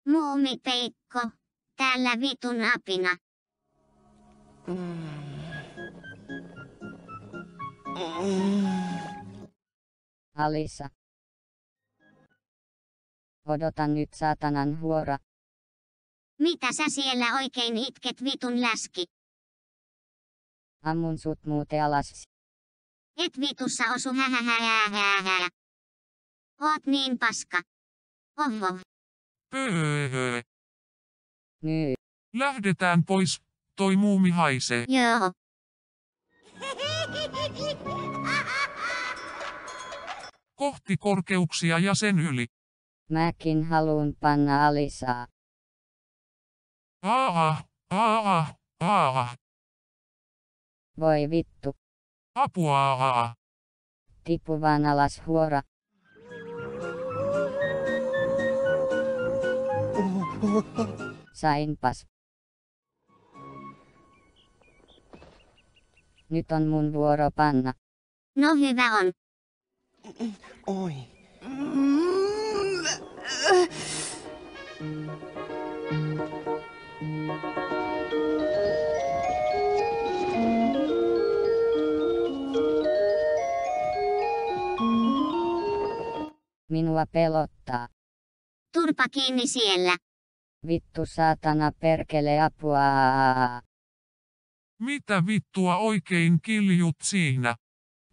Muumipeikko, täällä vitun apina. Alisa. Odota nyt saatanan huora. Mitä sä siellä oikein itket vitun läski? Ammun sut muuten alas. Et vitussa osu hähähähähähä. Oot niin paska. Oho. Pööö. Myy. Lähdetään pois, toi muumi haisee. Joo. Kohti korkeuksia ja sen yli. Mäkin haluun panna Alisaa. Aa. Voi vittu. Apua. Tipu vaan alas huora. Sainpas. Nyt on mun vuoro panna. No hyvä on. Oi. Minua pelottaa. Turpa kiinni siellä. Vittu saatana perkele apua. Mitä vittua oikein kiljut siinä?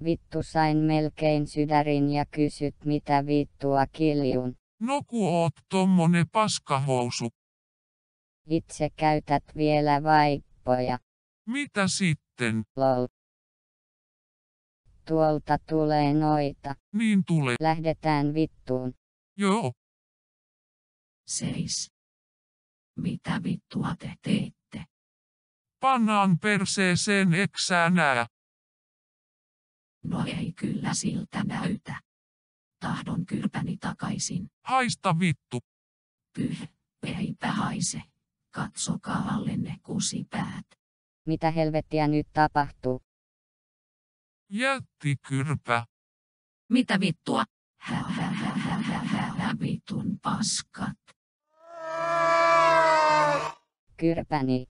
Vittu sain melkein sydärin ja kysyt mitä vittua kiljun. No ku oot tommonen paskahousu. Itse käytät vielä vaippoja. Mitä sitten? Lol. Tuolta tulee noita. Niin tule. Lähdetään vittuun. Joo. Seis. Mitä vittua te teette? Pannaan perseeseen eksää nää. No ei kyllä siltä näytä. Tahdon kyrpäni takaisin. Haista vittu. Pyh, eipä haise. Katsokaa allenne kusipäät. Mitä helvettiä nyt tapahtuu? Jättikyrpä. Mitä vittua? Vitun paskat. Kyrpäni.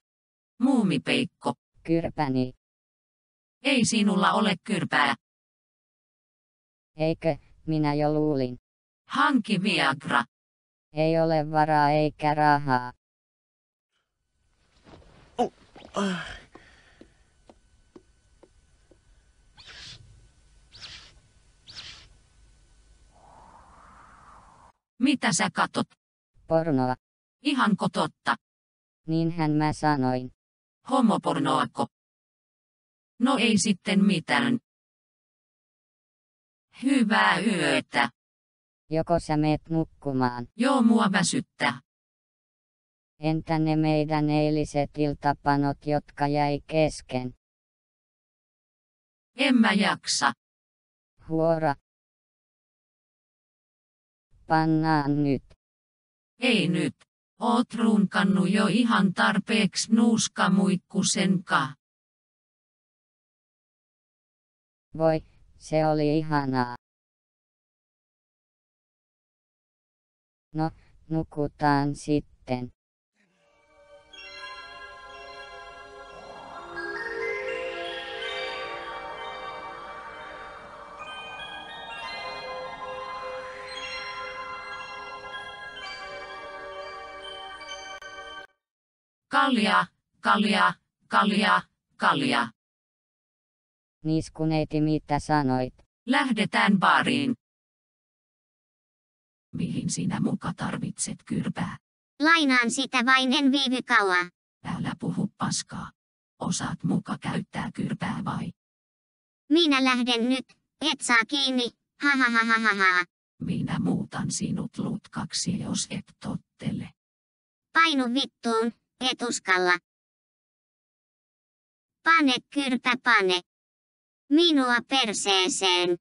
Muumipeikko. Kyrpäni. Ei sinulla ole kyrpää. Eikö, minä jo luulin. Hanki Viagra. Ei ole varaa eikä rahaa. Mitä sä katot? Pornoa. Ihanko totta? Niinhän mä sanoin. Homopornoako? No ei sitten mitään. Hyvää yötä. Joko sä meet nukkumaan? Joo, mua väsyttää. Entä ne meidän eiliset iltapanot, jotka jäi kesken? En mä jaksa. Huora. Pannaan nyt. Ei nyt. Oot runkannu jo ihan tarpeeks nuuskamuikkusenka. Voi, se oli ihanaa. No, nukutaan sitten. Kalja. Niskuneiti mitä sanoit? Lähdetään baariin. Mihin sinä muka tarvitset kyrpää? Lainaan sitä vain en viivy kauaa. Älä puhu paskaa. Osaat muka käyttää kyrpää vai? Minä lähden nyt, et saa kiinni, hahahahaha. Minä muutan sinut lutkaksi jos et tottele. Painu vittuun, et uskalla. Pane kyrpä pane. Minua perseeseen.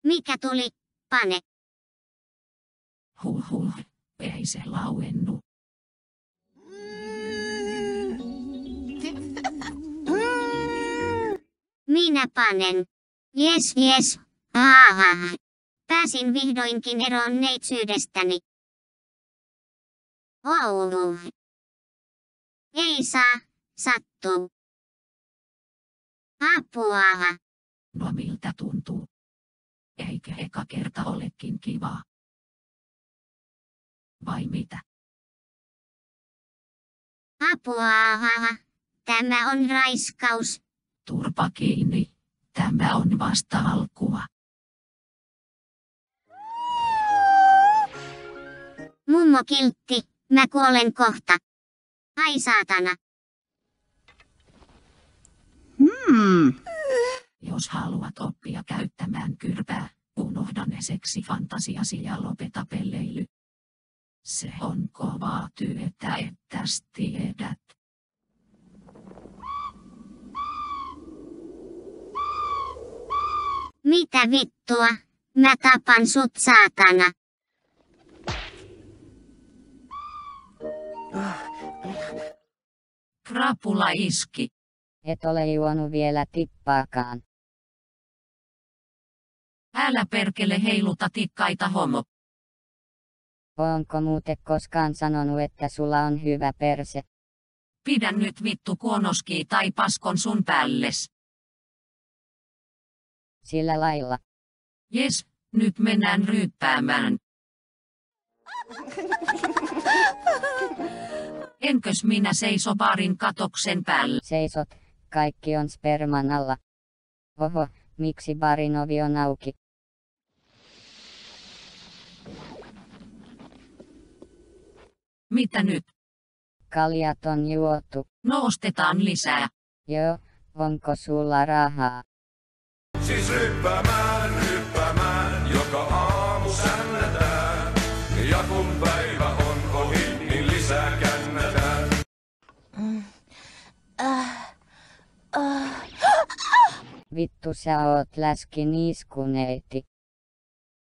Mikä tuli? Pane. Huh, ei se lauennu. Minä panen. Yes. Pääsin vihdoinkin eroon neitsyydestäni. Oh. Ei saa sattua. Apua. No miltä tuntuu? Eikö eka kerta olekin kivaa? Vai mitä? Apua. Tämä on raiskaus. Turpa kiinni. Tämä on vasta alkua. Mummo kiltti, mä kuolen kohta. Ai saatana. Jos haluat oppia käyttämään kyrpää, unohda ne seksifantasiasi ja lopeta pelleily. Se on kovaa työtä, ettäs tiedät. Mitä vittua? Mä tapan sut saatana. Krapula iski. Et ole juonut vielä tippaakaan. Älä perkele heiluta tikkaita homo. Onko muuten koskaan sanonut, että sulla on hyvä perse? Pidä nyt vittu kuonoskii tai paskon sun päälles. Sillä lailla. Jes, nyt mennään ryyppäämään. Enkös minä seiso barin katoksen päällä? Seisot, kaikki on sperman alla. Oho, miksi barin ovi on auki? Mitä nyt? Kaljat on juotu. No ostetaan lisää. Joo, onko sulla rahaa? Siis ryppäämään, joka aamu sännätään. Ja kun päivä on ohi, niin lisää kännätään. Vittu sä oot läskiniiskuneiti.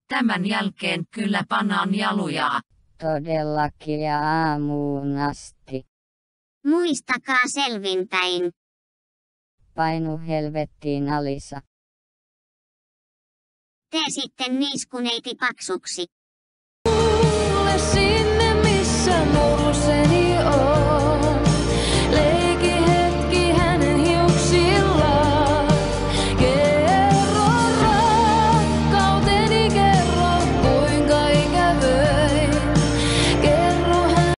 Tämän jälkeen kyllä pannaan jalujaa. Todellakin ja aamuun asti. Muistakaa selvinpäin. Painu helvettiin Alisa. Tee sitten niiskuneiti paksuksi.